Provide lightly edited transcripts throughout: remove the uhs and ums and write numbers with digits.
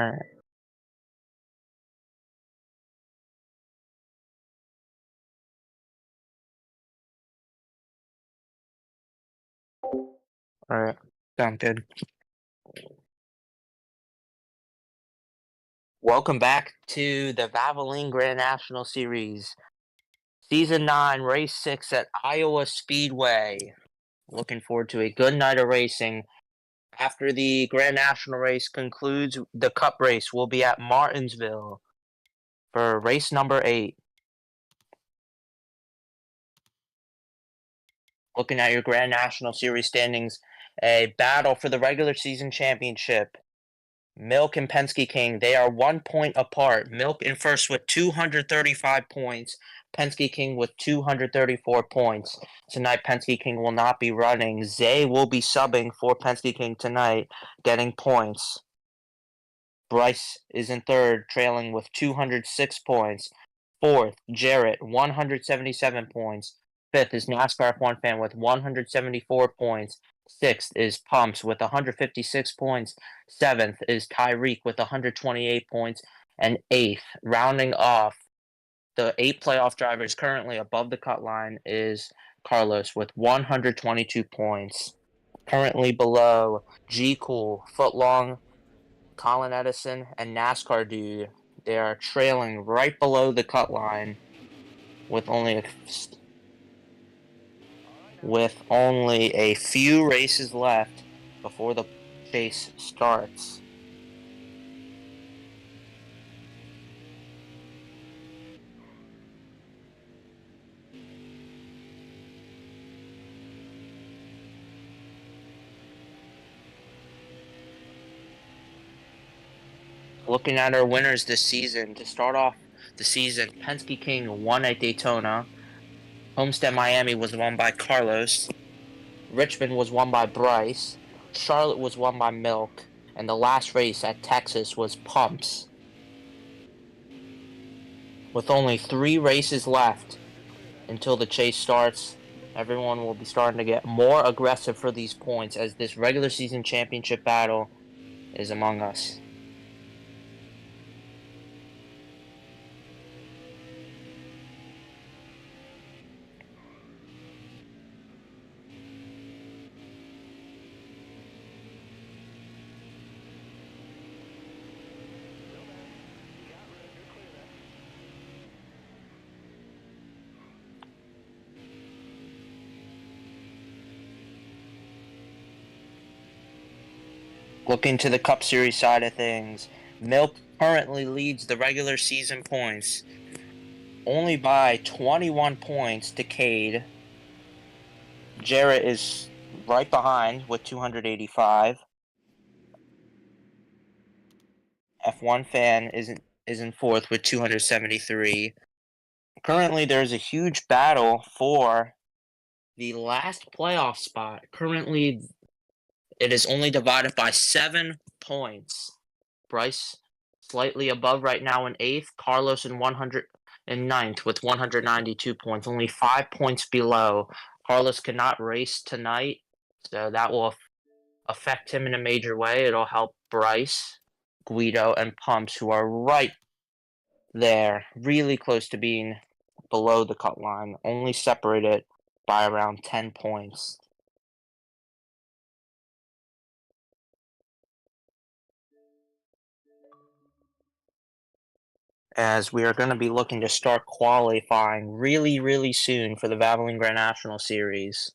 Alright. Alright. Sound good. Welcome back to the Valvoline Grand National Series. Season 9, Race 6 at Iowa Speedway. Looking forward to a good night of racing. After the Grand National race concludes, the Cup race will be at Martinsville for race number 8. Looking at your Grand National Series standings, a battle for the regular season championship. Milk and Penske King, they are 1 point apart. Milk in first with 235 points. Penske King with 234 points. Tonight, Penske King will not be running. Zay will be subbing for Penske King tonight, getting points. Bryce is in third, trailing with 206 points. Fourth, Jarrett, 177 points. Fifth is NASCAR F1 fan with 174 points. Sixth is Pumps with 156 points. Seventh is Tyreek with 128 points. And eighth, rounding off the 8 playoff drivers currently above the cut line, is Carlos with 122 points. Currently below G Cool, Footlong, Colin Edison, and NASCAR Dude. They are trailing right below the cut line with only a few races left before the chase starts. Looking at our winners this season, to start off the season, Penske King won at Daytona. Homestead Miami was won by Carlos. Richmond was won by Bryce. Charlotte was won by Milk. And the last race at Texas was Pumps. With only 3 races left until the chase starts, everyone will be starting to get more aggressive for these points as this regular season championship battle is among us. Looking to the Cup Series side of things, Milk currently leads the regular season points only by 21 points to Cade. Jarrett is right behind with 285. F1 fan is in fourth with 273. Currently, there's a huge battle for the last playoff spot. Currently, it is only divided by 7 points. Bryce slightly above right now in 8th. Carlos in 109th with 192 points. Only 5 points below. Carlos cannot race tonight, so that will affect him in a major way. It'll help Bryce, Guido, and Pumps, who are right there, really close to being below the cut line, only separated by around 10 points. As we are going to be looking to start qualifying really soon for the Valvoline Grand National Series.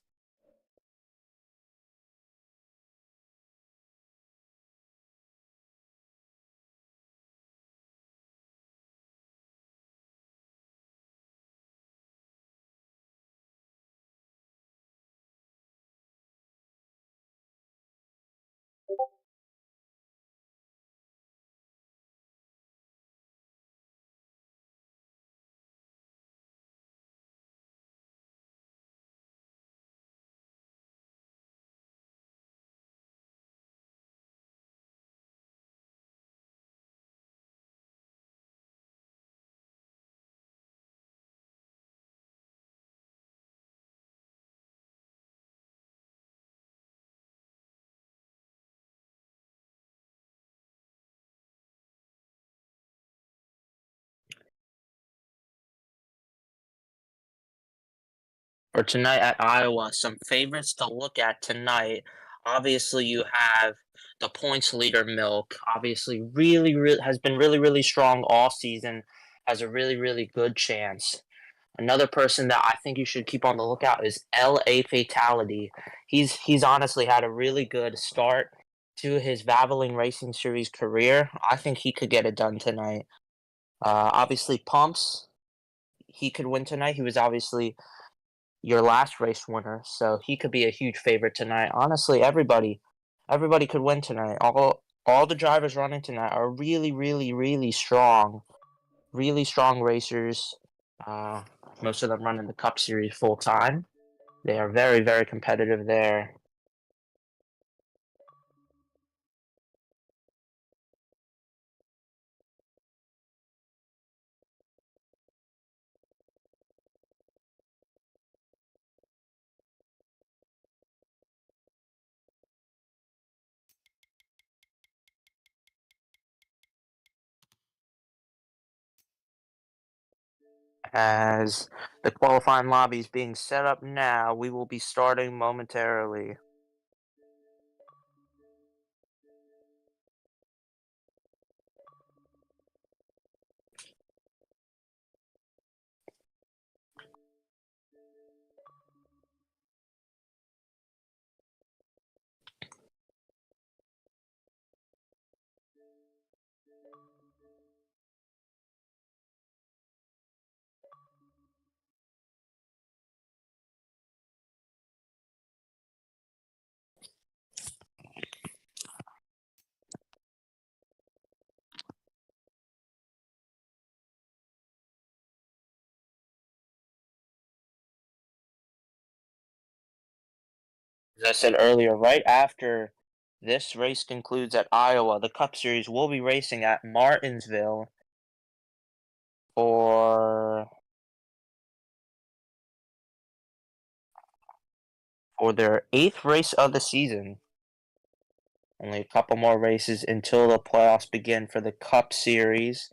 For tonight at Iowa, some favorites to look at tonight. Obviously, you have the points leader Milk. Obviously, really has been really strong all season. Has a really good chance. Another person that I think you should keep on the lookout is LA Fatality. He's honestly had a really good start to his Valvoline Racing Series career. I think he could get it done tonight. Obviously, Pumps, he could win tonight. He was obviously your last race winner, so he could be a huge favorite tonight. Honestly, everybody could win tonight. All the drivers running tonight are really strong racers. Uh, Most of them running the Cup Series full time. They are very competitive there. As the qualifying lobby is being set up now, we will be starting momentarily. As I said earlier, right after this race concludes at Iowa, the Cup Series will be racing at Martinsville for their 8th race of the season. Only a couple more races until the playoffs begin for the Cup Series.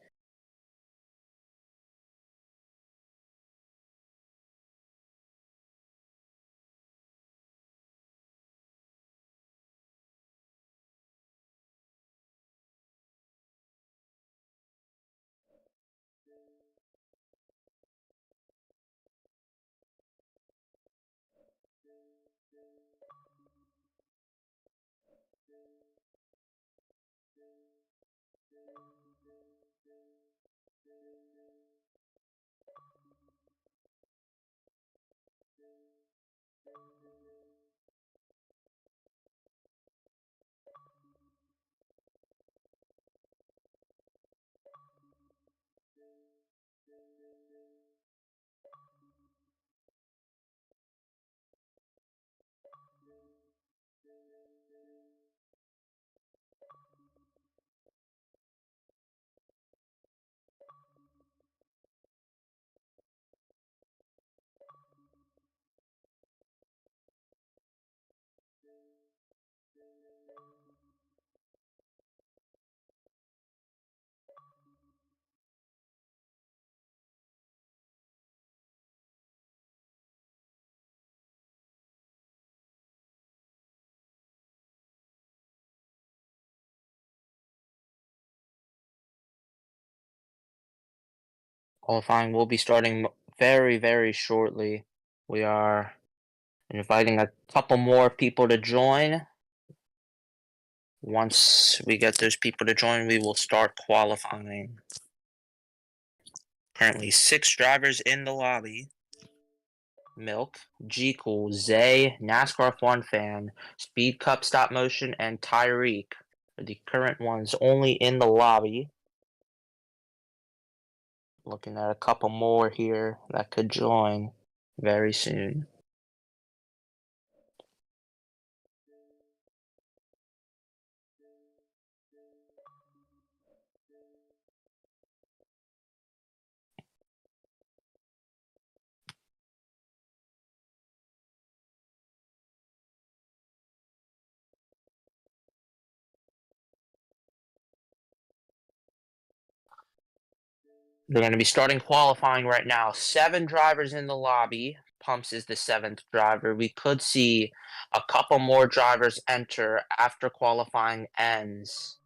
Qualifying will be starting very shortly. We are inviting a couple more people to join. Once we get those people to join, we will start qualifying. Currently 6 drivers in the lobby. Milk, G Cool, Zay, NASCAR F1 Fan, Speed Cup Stop Motion, and Tyreek are the current ones only in the lobby. Looking at a couple more here that could join very soon. They're going to be starting qualifying right now. 7 drivers in the lobby. Pumps is the 7th driver. We could see a couple more drivers enter after qualifying ends.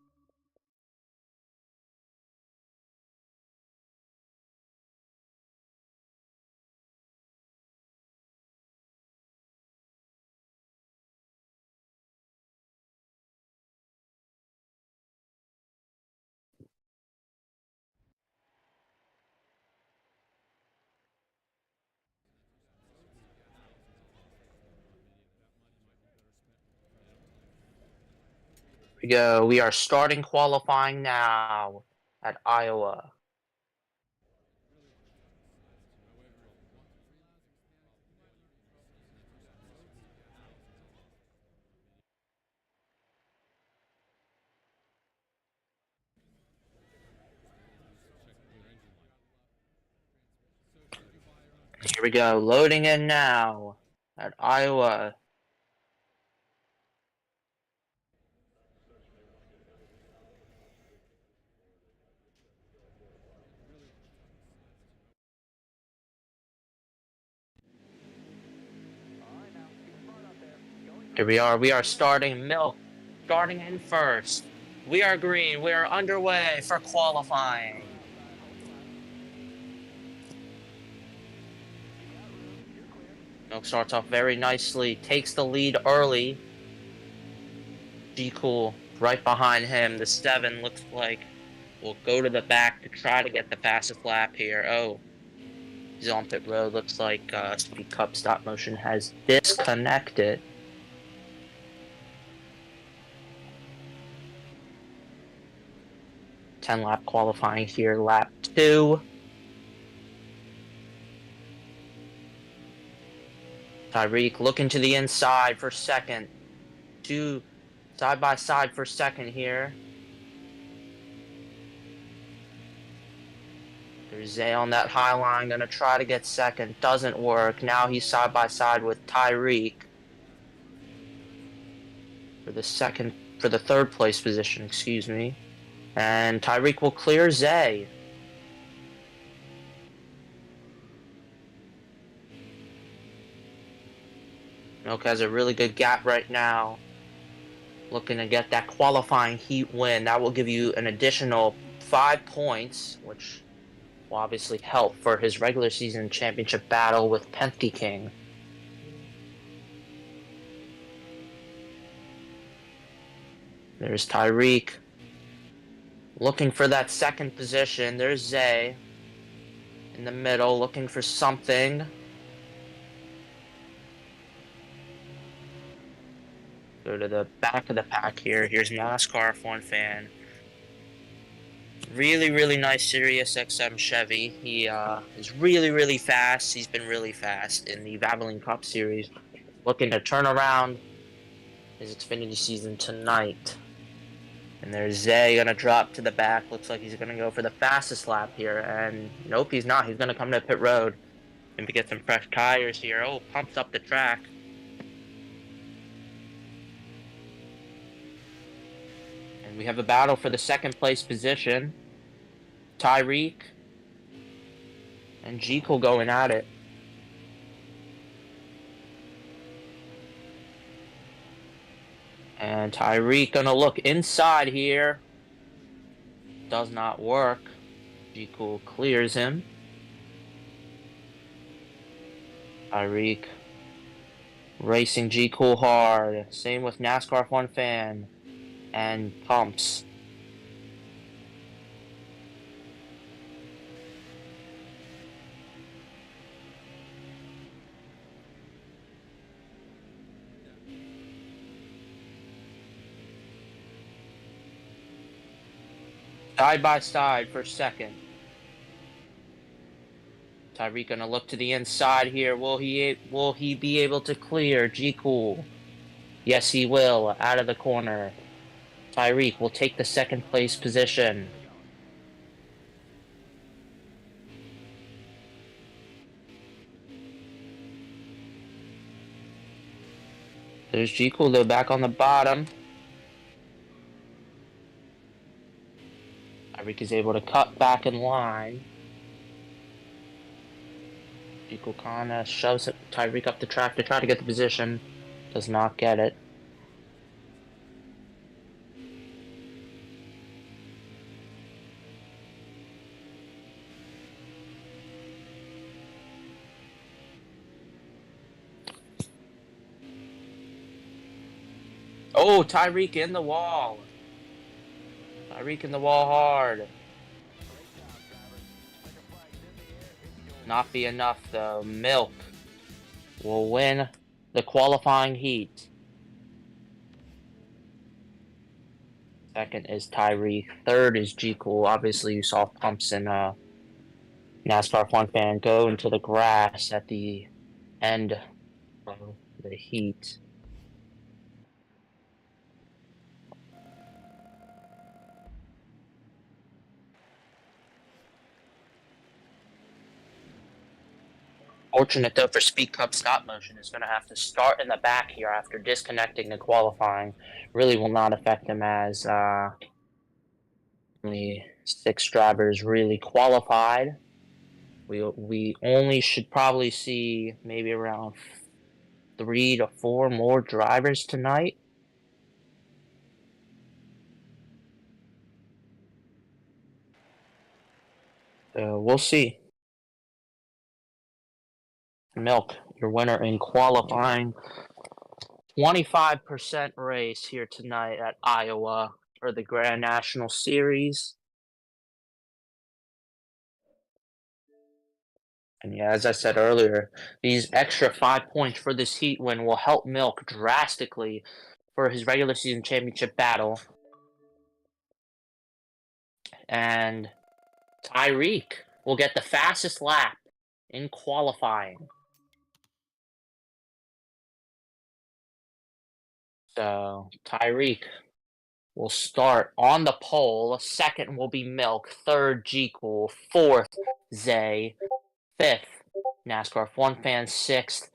We go. We are starting qualifying now at Iowa. Here we go. Loading in now at Iowa. Here we are. We are starting. Milk starting in first. We are green. We are underway for qualifying. Milk starts off very nicely. Takes the lead early. G-Cool right behind him. The 7 looks like will go to the back to try to get the fastest lap here. Oh, he's on pit road. Looks like Speed Cup stop motion has disconnected. Lap qualifying here, lap 2. Tyreek looking to the inside for second. 2 side by side for second here. There's Zay on that high line, gonna try to get second. Doesn't work. Now he's side by side with Tyreek for the third place position, excuse me. And Tyreek will clear Zay. Milk has a really good gap right now. Looking to get that qualifying heat win. That will give you an additional 5 points, which will obviously help for his regular season championship battle with Penske King. There's Tyreek. Looking for that second position. There's Zay in the middle, looking for something. Go to the back of the pack here. Here's NASCAR F1 fan. Really, really nice Sirius XM Chevy. He is really, really fast. He's been really fast in the Valvoline Cup Series. Looking to turn around his Xfinity season tonight. And there's Zay gonna drop to the back. Looks like he's gonna go for the fastest lap here. And nope, he's not. He's gonna come to pit road and get some fresh tires here. Oh, pumps up the track. And we have a battle for the second place position. Tyreek and Jekyll going at it. And Tyreek gonna look inside here. Does not work. G-Cool clears him. Tyreek racing G-Cool hard. Same with NASCAR F1 fan and Pumps. Side by side for second. Tyreek gonna look to the inside here. Will he be able to clear G-Cool? Yes, he will. Out of the corner. Tyreek will take the second place position. There's G-Cool though back on the bottom. Tyreek is able to cut back in line. Jikokana shoves Tyreek up the track to try to get the position. Does not get it. Oh, Tyreek in the wall. Tyreek in the wall hard. Not be enough though. Milk will win the qualifying heat. Second is Tyreek. Third is G Cool. Obviously, you saw Pumps and NASCAR Fun Fan go into the grass at the end of the heat. Fortunate though for Speed Cup, stop motion is going to have to start in the back here after disconnecting the qualifying. Really will not affect him as only 6 drivers really qualified. We only should probably see maybe around 3 to 4 more drivers tonight. So we'll see. Milk, your winner in qualifying. 25% race here tonight at Iowa for the Grand National Series. And yeah, as I said earlier, these extra 5 points for this heat win will help Milk drastically for his regular season championship battle. And Tyreek will get the fastest lap in qualifying. So Tyreek will start on the pole. Second will be Milk. Third, G Cool. Fourth, Zay. Fifth, NASCAR Fun Fan. Sixth,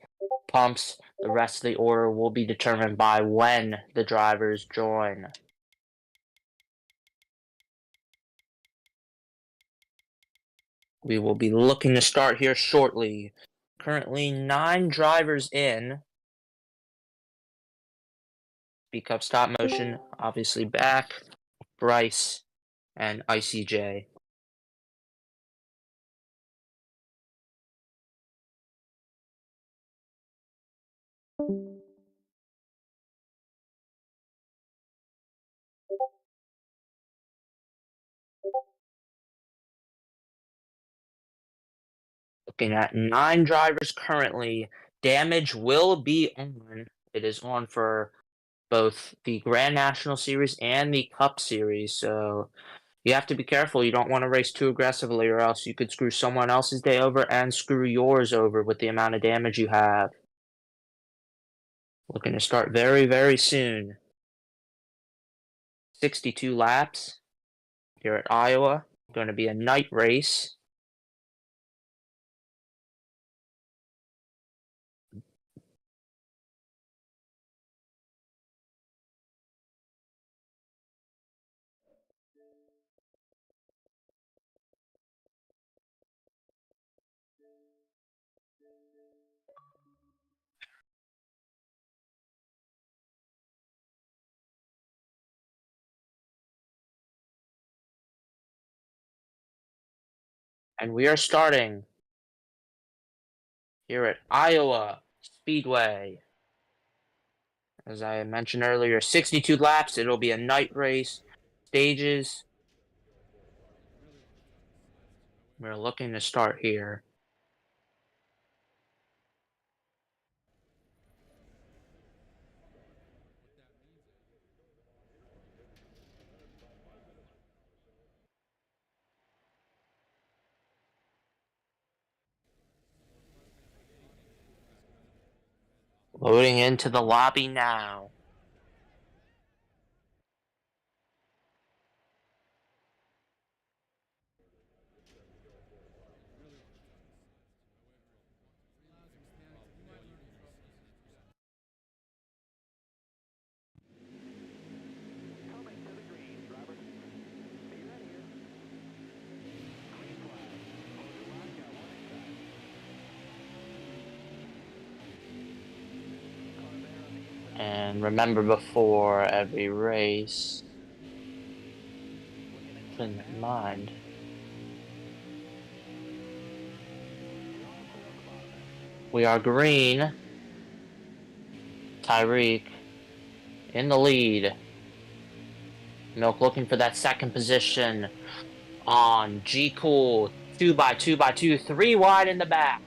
Pumps. The rest of the order will be determined by when the drivers join. We will be looking to start here shortly. Currently 9 drivers in. Speed Cup stop motion, obviously back. Bryce and ICJ. Looking at 9 drivers currently. Damage will be on. It is on for both the Grand National Series and the Cup Series, so you have to be careful. You don't want to race too aggressively, or else you could screw someone else's day over and screw yours over with the amount of damage you have. Looking to start very, very soon. 62 laps here at Iowa. Going to be a night race. And we are starting here at Iowa Speedway. As I mentioned earlier, 62 laps. It'll be a night race. Stages. We're looking to start here. Loading into the lobby now. And remember, before every race, keep in mind, we are green. Tyreek in the lead. Milk looking for that second position on G Cool. 2x2x2, 3 wide in the back.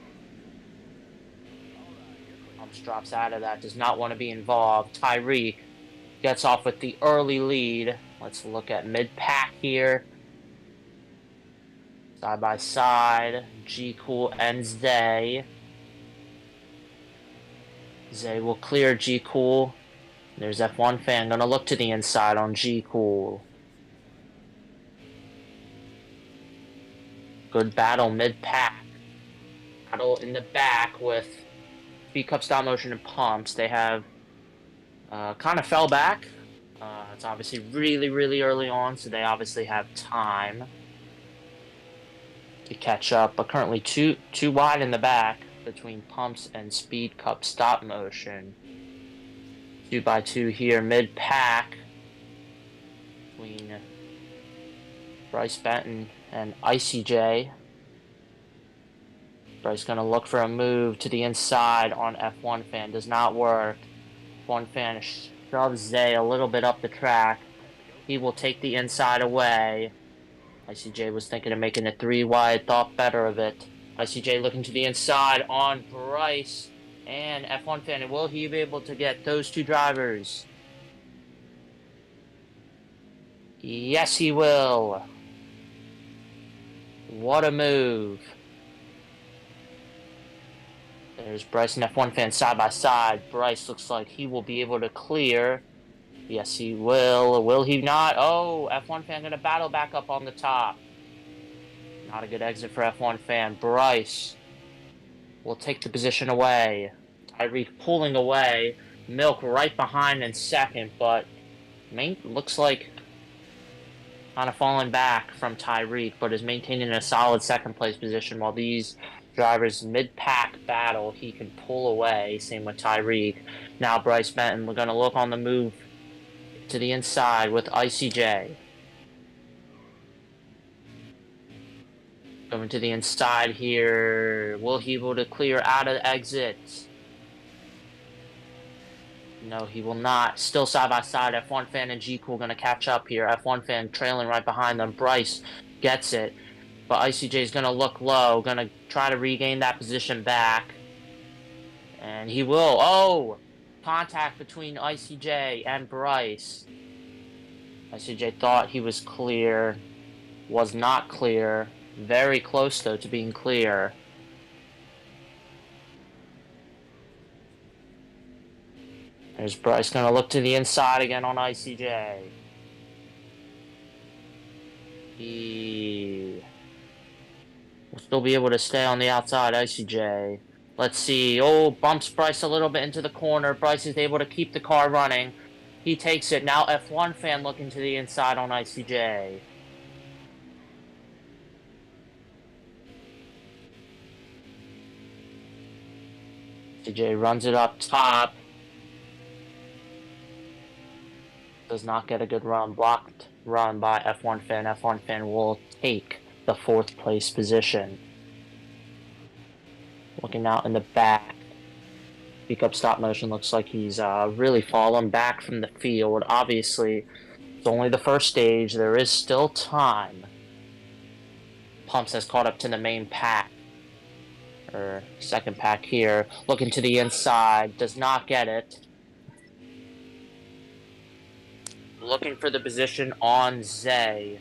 Pumps drops out of that, does not want to be involved. Tyreek gets off with the early lead. Let's look at mid-pack here. Side by side, G Cool and Zay. Zay will clear G Cool. There's F1 fan gonna look to the inside on G Cool. Good battle mid-pack. Battle in the back with Speed Cup stop motion and pumps. They have kind of fell back. It's obviously really, really early on, so they obviously have time to catch up. But currently too wide in the back between pumps and Speed Cup stop motion. 2x2 here mid-pack between Bryce Benton and ICJ. Bryce gonna look for a move to the inside on F1 fan. Does not work. F1 fan shoves Zay a little bit up the track. He will take the inside away. ICJ was thinking of making it 3 wide, thought better of it. ICJ looking to the inside on Bryce and F1 fan. And will he be able to get those two drivers? Yes, he will. What a move. There's Bryce and F1 fan side by side. Bryce looks like he will be able to clear. Yes, he will. Will he not? Oh, F1 fan going to battle back up on the top. Not a good exit for F1 fan. Bryce will take the position away. Tyreek pulling away. Milk right behind in second, but looks like kind of falling back from Tyreek, but is maintaining a solid second place position while these drivers mid-pack battle. He can pull away. Same with Tyreek. Now Bryce Benton, we're going to look on the move to the inside with ICJ. Going to the inside here. Will he be able to clear out of the exit? No, he will not. Still side by side. F1 fan and G Cool going to catch up here. F1 fan trailing right behind them. Bryce gets it. But ICJ is going to look low. Going to try to regain that position back. And he will. Oh! Contact between ICJ and Bryce. ICJ thought he was clear. Was not clear. Very close, though, to being clear. There's Bryce going to look to the inside again on ICJ. He will still be able to stay on the outside, ICJ. Let's see. Oh, bumps Bryce a little bit into the corner. Bryce is able to keep the car running. He takes it. Now F1 fan looking to the inside on ICJ. ICJ runs it up top. Does not get a good run. Blocked run by F1 fan. F1 fan will take the 4th place position. Looking out in the back. Speed Cup stop motion looks like he's really fallen back from the field. Obviously, it's only the first stage. There is still time. Pumps has caught up to the main pack. Or second pack here. Looking to the inside. Does not get it. Looking for the position on Zay.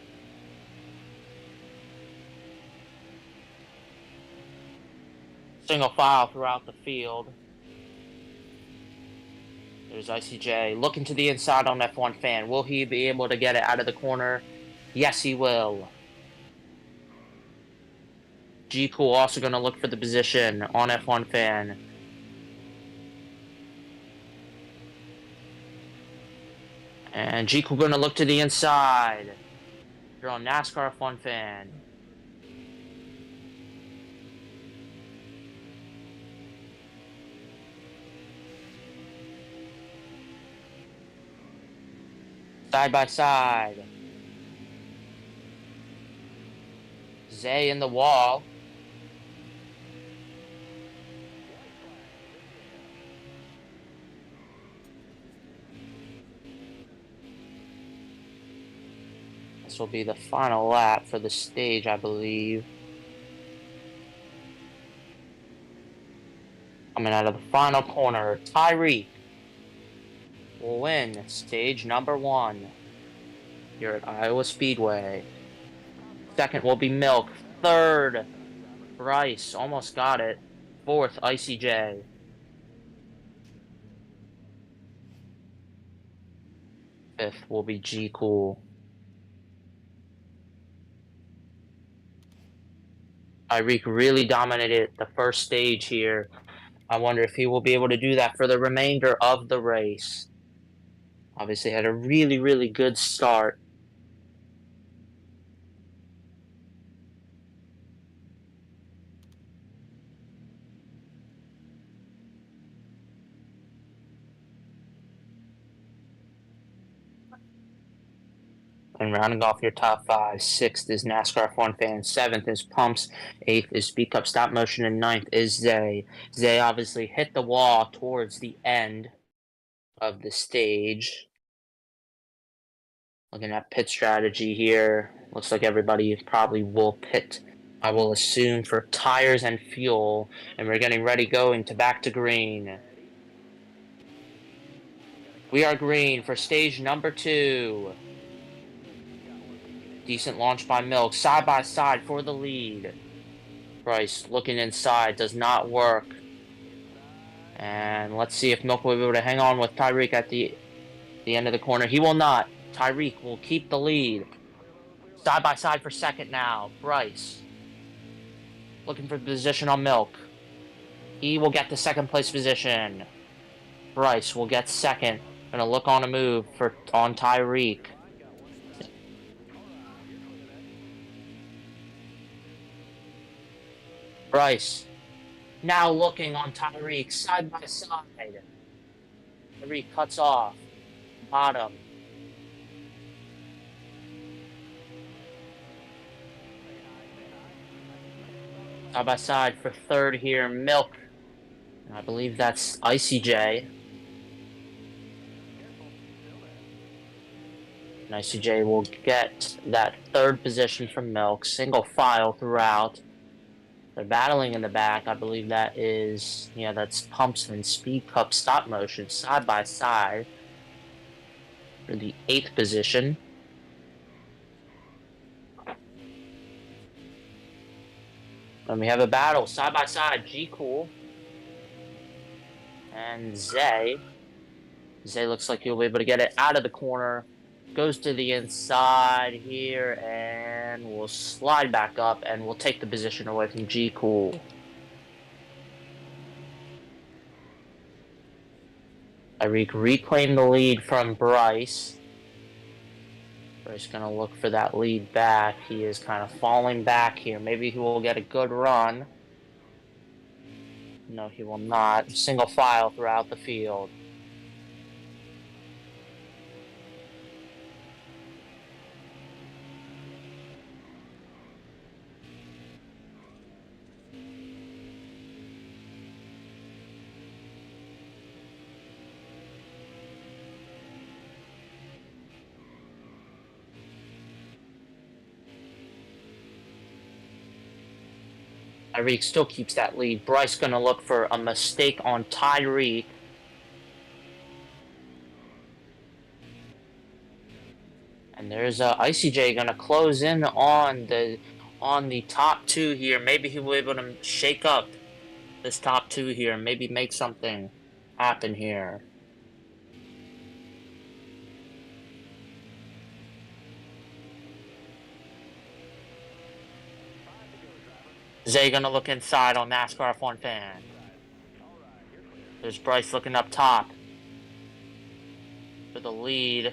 Single file throughout the field. There's ICJ. Looking to the inside on F1 fan. Will he be able to get it out of the corner? Yes, he will. G Cool also going to look for the position on F1 fan. And G Cool going to look to the inside. You're on NASCAR F1 fan. Side by side. Zay in the wall. This will be the final lap for the stage, I believe. Coming out of the final corner, Tyreek will win stage number 1 here at Iowa Speedway. Second will be Milk. Third, Bryce. Almost got it. Fourth, Icy J. Fifth will be G Cool. Tyreek really dominated the first stage here. I wonder if he will be able to do that for the remainder of the race. Obviously had a really, really good start. And rounding off your top 5, 6th is NASCAR Fun Fan, 7th is Pumps, 8th is Speed Cup Stop Motion, and 9th is Zay. Zay obviously hit the wall towards the end of the stage. Looking at pit strategy here, looks like everybody probably will pit, I will assume, for tires and fuel, and we're getting ready going to back to green. We are green for stage number 2. Decent launch by Milk, side by side for the lead. Bryce looking inside, does not work. And let's see if Milk will be able to hang on with Tyreek at the end of the corner. He will not. Tyreek will keep the lead. Side by side for second now. Bryce looking for the position on Milk. He will get the second place position. Bryce will get second. Gonna look on a move on Tyreek. Bryce now looking on Tyreek, side by side. Tyreek cuts off. Bottom. Side by side for third here, Milk. I believe that's Icy J. And Icy J will get that third position from Milk. Single file throughout. They're battling in the back. I believe that is, yeah, that's Pumps and Speed Cup Stop Motion side by side for the 8th position. And we have a battle side by side, G Cool and Zay. Zay looks like he'll be able to get it out of the corner. Goes to the inside here and will slide back up and will take the position away from G Cool. Tyreek reclaimed the lead from Bryce. Bryce gonna look for that lead back. He is kind of falling back here. Maybe he will get a good run. No, he will not. Single file throughout the field. Tyreek still keeps that lead. Bryce gonna look for a mistake on Tyreek. And there's Icy J gonna close in on the top 2 here. Maybe he will be able to shake up this top 2 here. Maybe make something happen here. Zay gonna look inside on NASCAR Fun Fan. There's Bryce looking up top for the lead.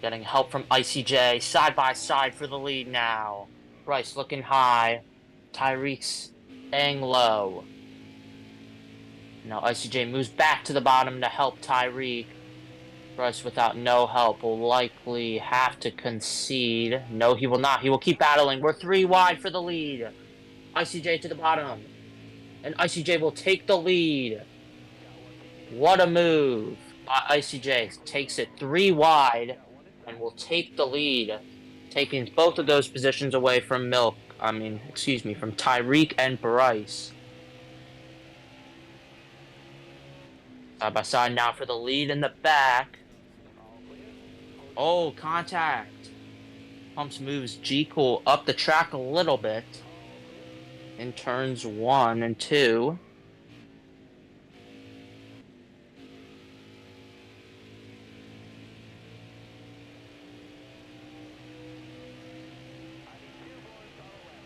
Getting help from Icy J. Side by side for the lead now. Bryce looking high. Tyreek's staying low. Now Icy J moves back to the bottom to help Tyreek. Bryce, without no help, will likely have to concede. No, he will not. He will keep battling. We're 3 wide for the lead. ICJ to the bottom. And ICJ will take the lead. What a move by ICJ. Takes it 3 wide and will take the lead. Taking both of those positions away from from Tyreek and Bryce. Side by side now for the lead in the back. Oh, contact. Pumps moves G Cool up the track a little bit in turns 1 and 2.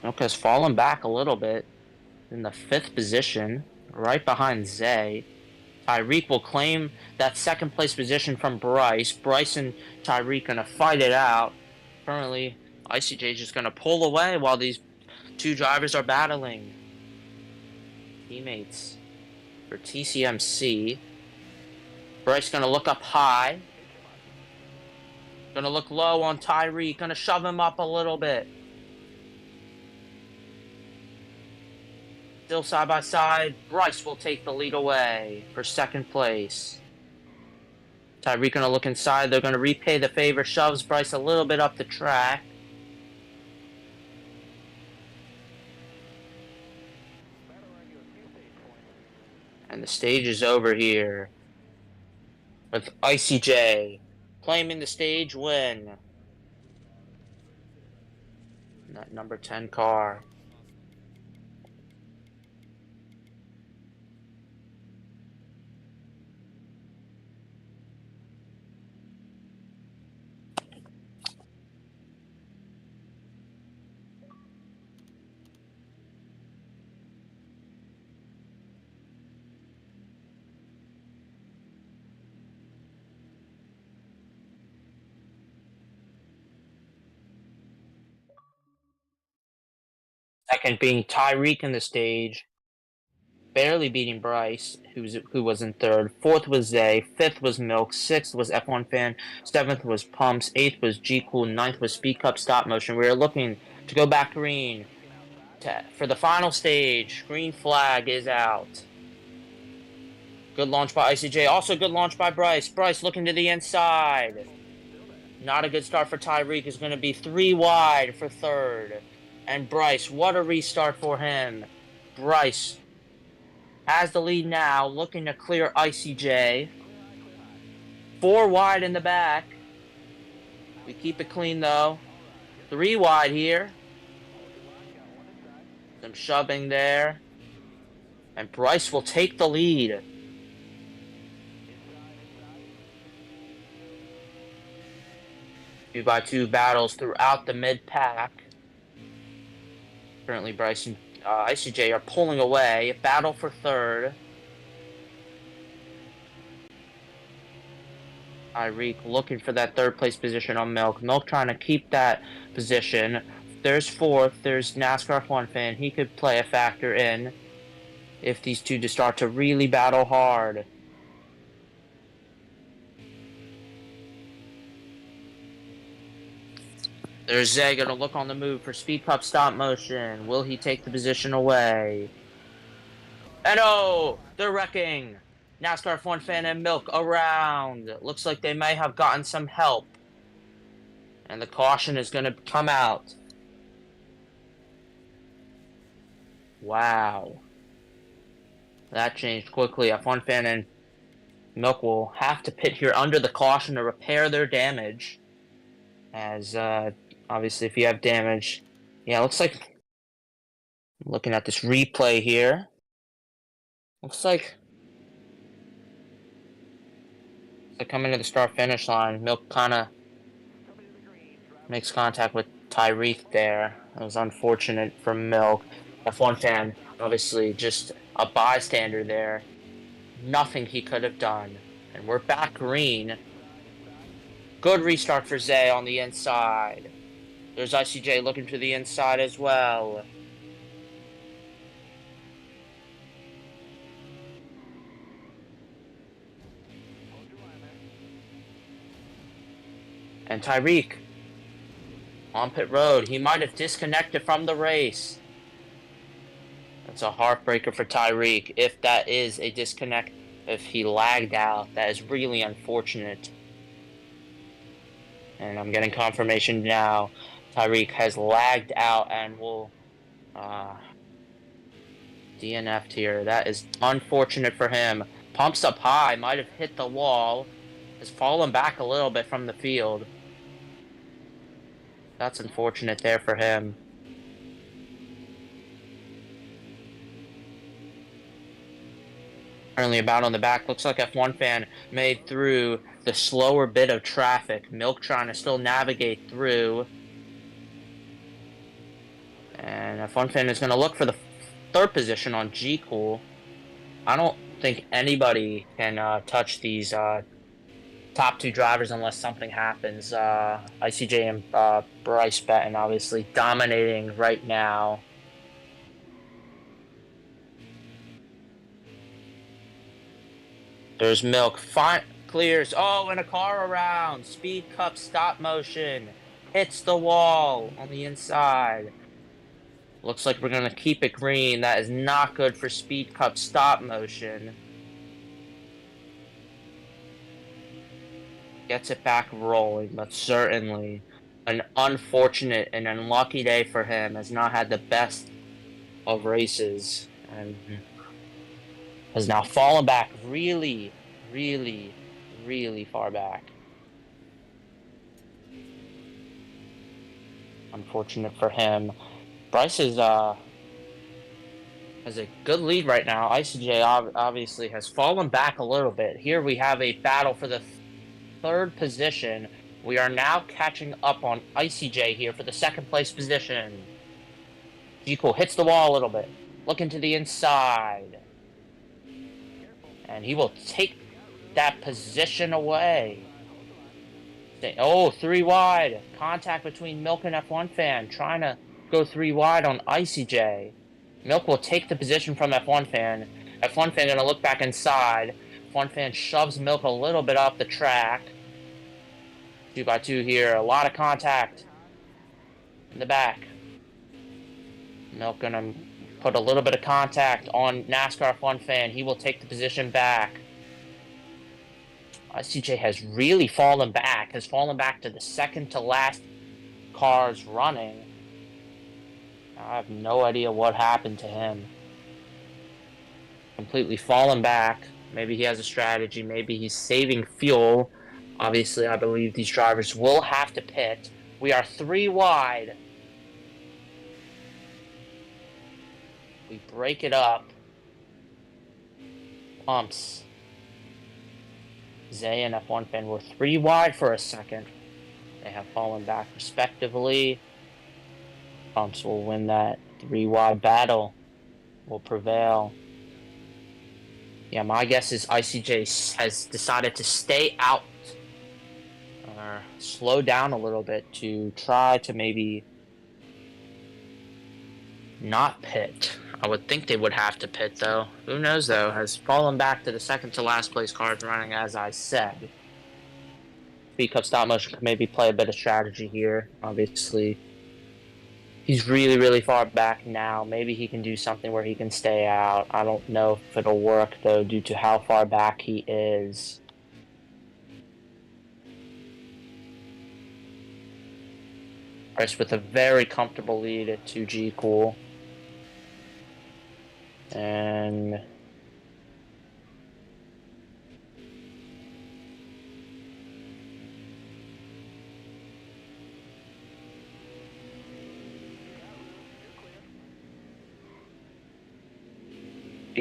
Milk has fallen back a little bit in the 5th position, right behind Zay. Tyreek will claim that 2nd place position from Bryce. Bryce and Tyreek gonna fight it out. Currently, ICJ is just gonna pull away while these two drivers are battling. Teammates for TCMC. Bryce gonna look up high. Gonna look low on Tyreek. Gonna shove him up a little bit. Still side by side. Bryce will take the lead away for 2nd place. Tyreek gonna look inside. They're gonna repay the favor. Shoves Bryce a little bit up the track. And the stage is over here with ICJ claiming the stage win. That number 10 car. Second being Tyreek in the stage, barely beating Bryce, who was in 3rd. 4th was Zay. 5th was Milk. 6th was F1 Fan. 7th was Pumps. 8th was G Cool. 9th was Speed Cup Stop Motion. We are looking to go back green for the final stage. Green flag is out. Good launch by ICJ. Also good launch by Bryce. Bryce looking to the inside. Not a good start for Tyreek. Is going to be 3 wide for 3rd. And Bryce, what a restart for him. Bryce has the lead now, looking to clear ICJ. 4 wide in the back. We keep it clean, though. 3 wide here. Some shoving there. And Bryce will take the lead. 2x2 battles throughout the mid-pack. Currently, Bryce and ICJ are pulling away. A battle for 3rd. Tyreek looking for that 3rd place position on Milk. Milk trying to keep that position. There's 4th. There's NASCAR F1 Fan. He could play a factor in if these two just start to really battle hard. There's Zay gonna look on the move for Speed Cup Stop Motion. Will he take the position away? And oh, they're wrecking. NASCAR F1 Fan and Milk around. Looks like they may have gotten some help. And the caution is gonna come out. Wow. That changed quickly. F1 Fan and Milk will have to pit here under the caution to repair their damage. As, obviously, if you have damage... Yeah, looks like... I'm looking at this replay here. Looks like... coming to the start-finish line, Milk kind of makes contact with Tyreek there. It was unfortunate for Milk. F1 Fan, obviously, just a bystander there. Nothing he could have done. And we're back green. Good restart for Zay on the inside. There's ICJ looking to the inside as well. And Tyreek on pit road. He might have disconnected from the race. That's a heartbreaker for Tyreek. If that is a disconnect, if he lagged out, that is really unfortunate. And I'm getting confirmation now. Tyreek has lagged out and will DNF'd here. That is unfortunate for him. Pumps up high, might have hit the wall. Has fallen back a little bit from the field. That's unfortunate there for him. Currently about on the back. Looks like F1 fan made through the slower bit of traffic. Milk trying to still navigate through. And F1 fan is going to look for the third position on G Cool. I don't think anybody can touch these top two drivers unless something happens. ICJ and Bryce Benton obviously dominating right now. There's Milk. Clears. Oh, and a car around. Speed Cup stop motion. Hits the wall on the inside. Looks like we're going to keep it green. That is not good for Speed Cup stop motion. Gets it back rolling, but certainly an unfortunate and unlucky day for him. Has not had the best of races and has now fallen back really, really, really far back. Unfortunate for him. Bryce is has a good lead right now. ICJ obviously has fallen back a little bit. Here we have a battle for the third position. We are now catching up on ICJ here for the second place position. G-Cool hits the wall a little bit. Looking to the inside. And he will take that position away. Oh, 3 wide. Contact between Milk and F1 fan. Trying to go 3 wide on ICJ. Milk will take the position from F1 fan. F1 fan going to look back inside. F1 fan shoves Milk a little bit off the track. 2x2 here. A lot of contact in the back. Milk going to put a little bit of contact on NASCAR F1 fan. He will take the position back. ICJ has really fallen back. Has fallen back to the second to last cars running. I have no idea what happened to him. Completely fallen back. Maybe he has a strategy. Maybe he's saving fuel. Obviously, I believe these drivers will have to pit. We are 3 wide. We break it up. Pumps. Zay and F1 fan were 3 wide for a second. They have fallen back respectively. Pumps will win that 3 wide battle. Will prevail. Yeah, my guess is ICJ has decided to stay out. Or slow down a little bit to try to maybe not pit. I would think they would have to pit though. Who knows though? Has fallen back to the second to last place cars running, as I said. Speed Cup stop motion could maybe play a bit of strategy here. Obviously, he's really, really far back now. Maybe he can do something where he can stay out. I don't know if it'll work though, due to how far back he is. Bryce with a very comfortable lead at 2G Cool. And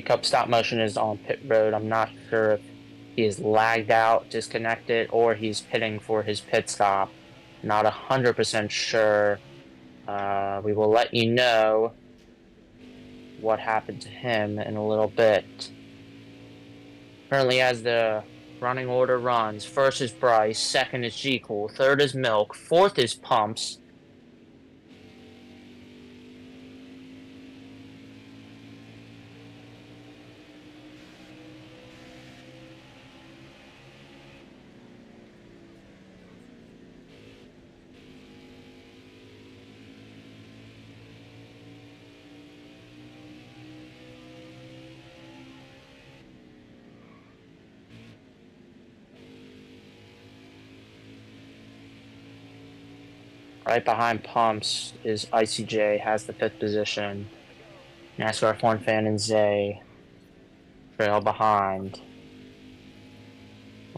Cup stop motion is on pit road. I'm not sure if he is lagged out, disconnected, or he's pitting for his pit stop. Not 100% sure. We will let you know what happened to him in a little bit. Currently, as the running order runs, first is Bryce, second is G-Cool, third is Milk, fourth is Pumps. Right behind Pumps is ICJ, has the 5th position. NASCAR F1 fan and Zay trail behind.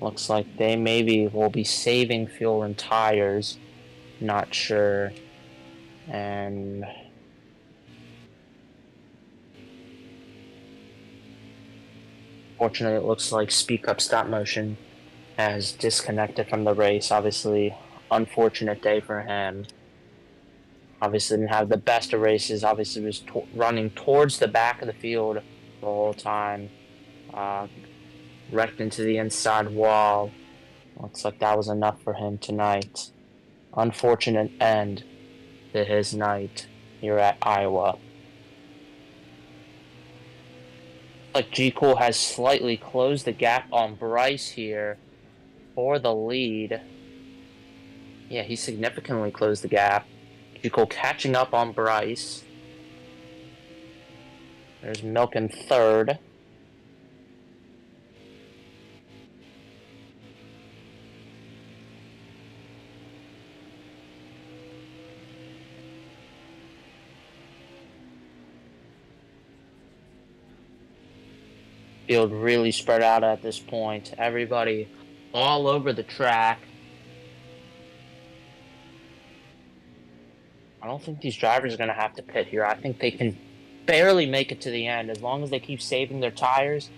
Looks like they maybe will be saving fuel and tires. Not sure. And fortunately, it looks like Speak Up Stop Motion has disconnected from the race. Obviously, unfortunate day for him. Obviously, didn't have the best of races. Obviously, was running towards the back of the field the whole time. Wrecked into the inside wall. Looks like that was enough for him tonight. Unfortunate end to his night here at Iowa. Like G Cool has slightly closed the gap on Bryce here for the lead. Yeah, he significantly closed the gap. G Cool catching up on Bryce. There's Milk in 3rd. Field really spread out at this point. Everybody all over the track. I don't think these drivers are going to have to pit here. I think they can barely make it to the end. As long as they keep saving their tires,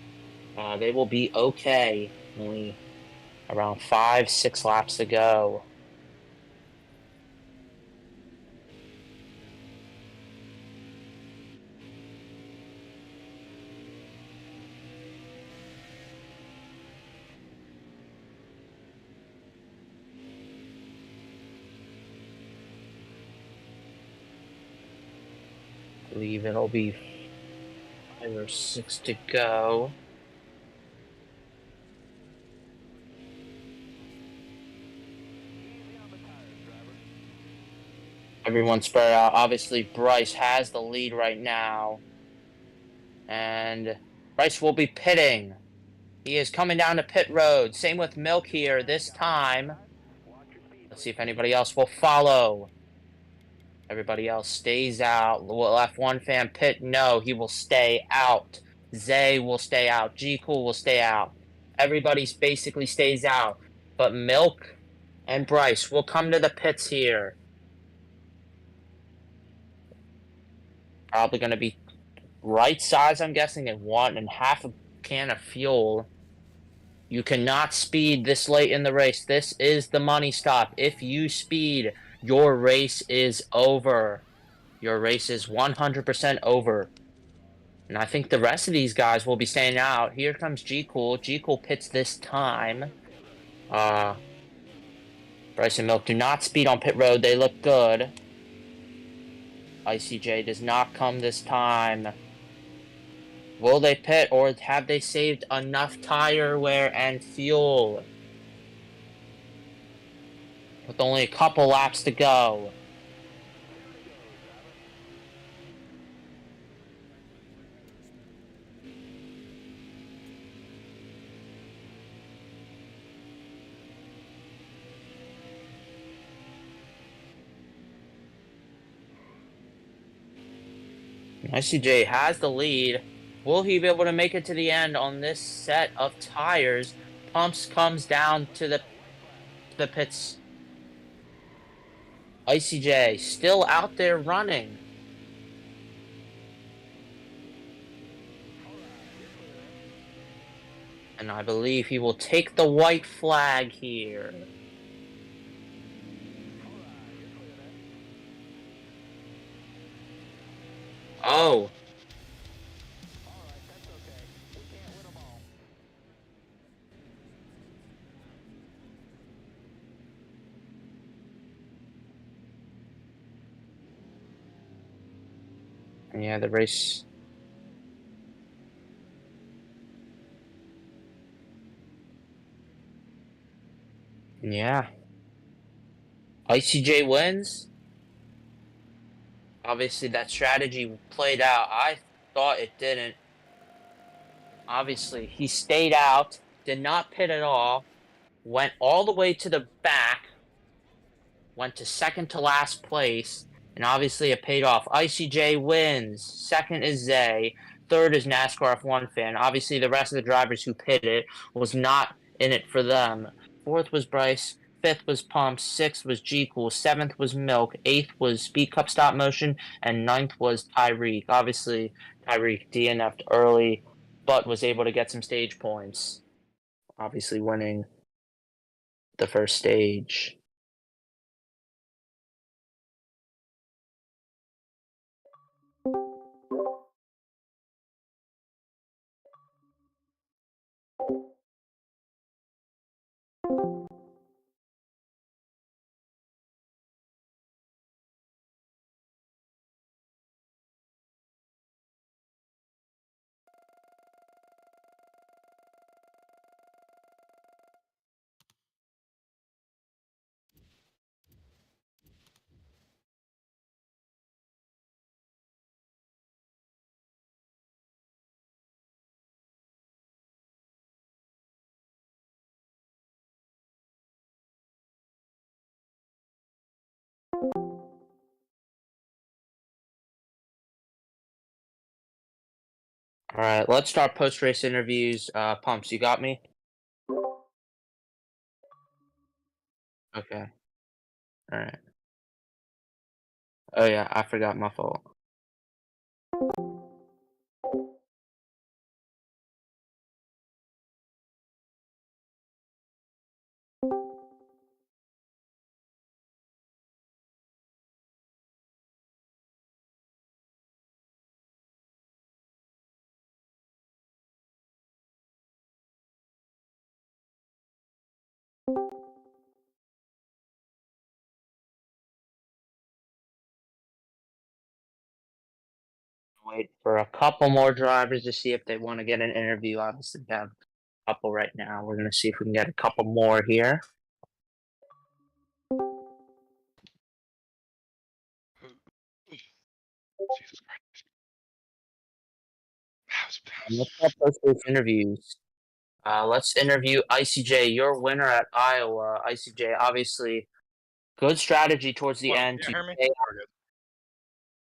they will be okay. Only around 5-6 laps to go. I believe it'll be 5 or 6 to go. Everyone spread out. Obviously, Bryce has the lead right now. And Bryce will be pitting. He is coming down to pit road. Same with Milk here this time. Let's see if anybody else will follow. Everybody else stays out. Will F1 fan pit? No, he will stay out. Zay will stay out. G Cool will stay out. Everybody's basically stays out. But Milk and Bryce will come to the pits here. Probably going to be right size, I'm guessing, and 1.5 a can of fuel. You cannot speed this late in the race. This is the money stop. If you speed, your race is over. Your race is 100% over. And I think the rest of these guys will be staying out. Here comes G Cool. G Cool pits this time. Bryce and Milk do not speed on pit road. They look good. ICJ does not come this time. Will they pit, or have they saved enough tire wear and fuel? With only a couple laps to go. ICJ has the lead. Will he be able to make it to the end on this set of tires? Pumps comes down to the pits. ICJ still out there running. And I believe he will take the white flag here. Oh. Yeah, the race. Yeah. ICJ wins. Obviously, that strategy played out. I thought it didn't. Obviously, he stayed out, did not pit at all, went all the way to the back, went to second to last place, and obviously it paid off. ICJ wins. Second is Zay. Third is NASCAR F1 fan. Obviously, the rest of the drivers who pitted was not in it for them. Fourth was Bryce. Fifth was Pump. Sixth was G Cool. Seventh was Milk. Eighth was Speed Cup Stop Motion. And ninth was Tyreek. Obviously, Tyreek DNF'd early, but was able to get some stage points. Obviously, winning the first stage. All right, let's start post-race interviews. Pumps, you got me? Okay. All right. Oh yeah, I forgot, my fault. Wait for a couple more drivers to see if they want to get an interview. Obviously, we have a couple right now. We're gonna see if we can get a couple more here. Jesus Christ. Let's start post-race interviews. Let's interview ICJ, your winner at Iowa. ICJ, obviously, good strategy towards the Well, end can to you hear me? stay. We're good.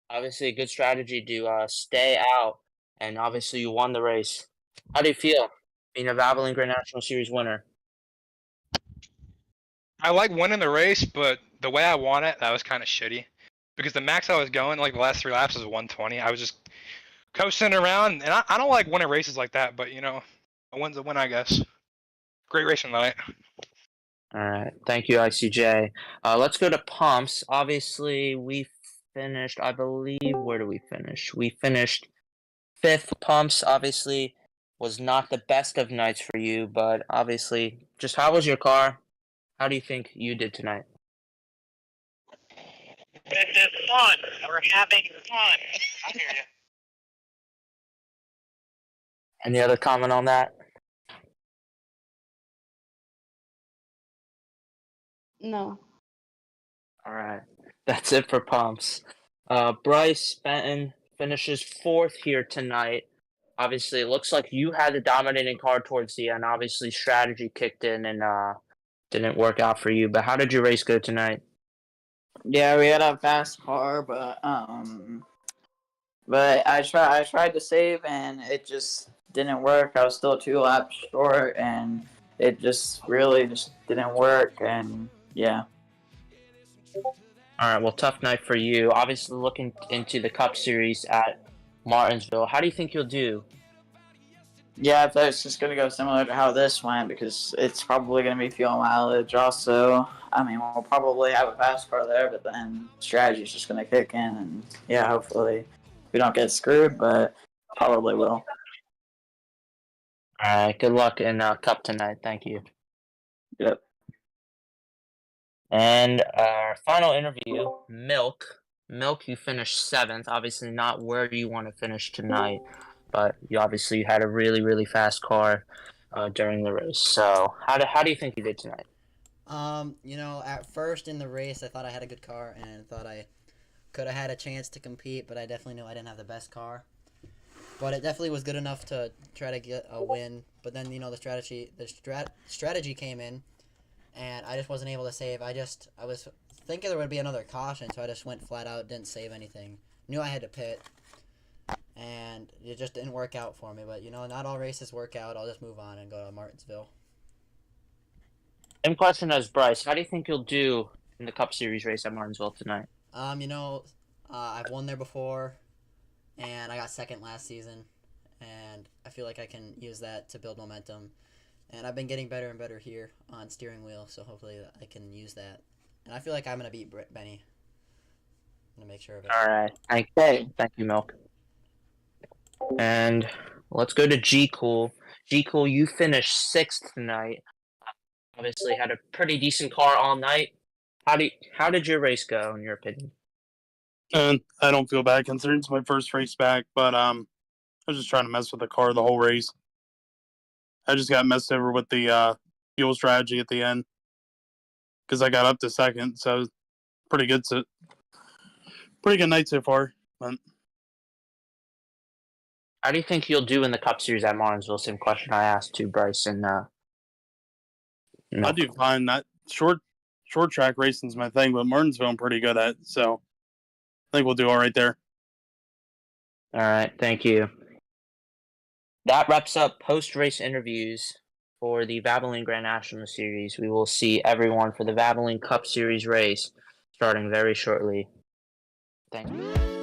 Obviously, a good strategy to stay out, and obviously you won the race. How do you feel being a Valvoline Grand National Series winner? I like winning the race, but the way I won it, that was kind of shitty. Because the max I was going, like the last 3 laps, was 120. I was just coasting around, and I don't like winning races like that, but a win's a win, I guess. Great racing tonight. All right, thank you, ICJ. Let's go to pumps. Obviously, we finished, I believe, where do we finish? We finished fifth. Pumps, obviously, was not the best of nights for you, but obviously, just how was your car? How do you think you did tonight? This is fun. We're having fun. I hear you. Any other comment on that? No. All right, that's it for pumps. Bryce Benton finishes fourth here tonight. Obviously, it looks like you had the dominating car towards the end. Obviously, strategy kicked in and didn't work out for you. But how did your race go tonight? Yeah, we had a fast car, but I tried to save and it just didn't work. I was still 2 laps short, and it just really just didn't work. And yeah. All right, well, tough night for you. Obviously, looking into the Cup Series at Martinsville, how do you think you'll do? Yeah, I thought it's just gonna go similar to how this went, because it's probably gonna be fuel mileage. Also, I mean, we'll probably have a fast car there, but then strategy's just gonna kick in, and yeah, hopefully we don't get screwed, but probably will. All right, good luck in Cup tonight. Thank you. Yep. And our final interview, Milk. Milk, you finished seventh. Obviously, not where you want to finish tonight, but you obviously had a really, really fast car during the race. So, how do you think you did tonight? At first in the race, I thought I had a good car and thought I could have had a chance to compete, but I definitely knew I didn't have the best car. But it definitely was good enough to try to get a win. But then, the strategy came in, and I just wasn't able to save. I was thinking there would be another caution, so I just went flat out, didn't save anything. Knew I had to pit, and it just didn't work out for me. But not all races work out. I'll just move on and go to Martinsville. Same question as Bryce. How do you think you'll do in the Cup Series race at Martinsville tonight? I've won there before, and I got second last season, and I feel like I can use that to build momentum. And I've been getting better and better here on steering wheel, so hopefully I can use that. And I feel like I'm gonna beat Benny. I'm gonna make sure of it. All right. Thank you, Milk. And let's go to G Cool. G Cool, you finished 6th tonight. Obviously, had a pretty decent car all night. How did your race go, in your opinion? And I don't feel bad considering it's my first race back, but I was just trying to mess with the car the whole race. I just got messed over with the fuel strategy at the end because I got up to second, so pretty good. Pretty good night so far. But How do you think you'll do in the Cup Series at Martinsville? Same question I asked to Bryce and I Milk. do find that short track racing's my thing, but Martinsville I'm pretty good at, so I think we'll do all right there. All right, thank you. That wraps up post-race interviews for the Valvoline Grand National Series. We will see everyone for the Valvoline Cup Series race starting very shortly. Thank you.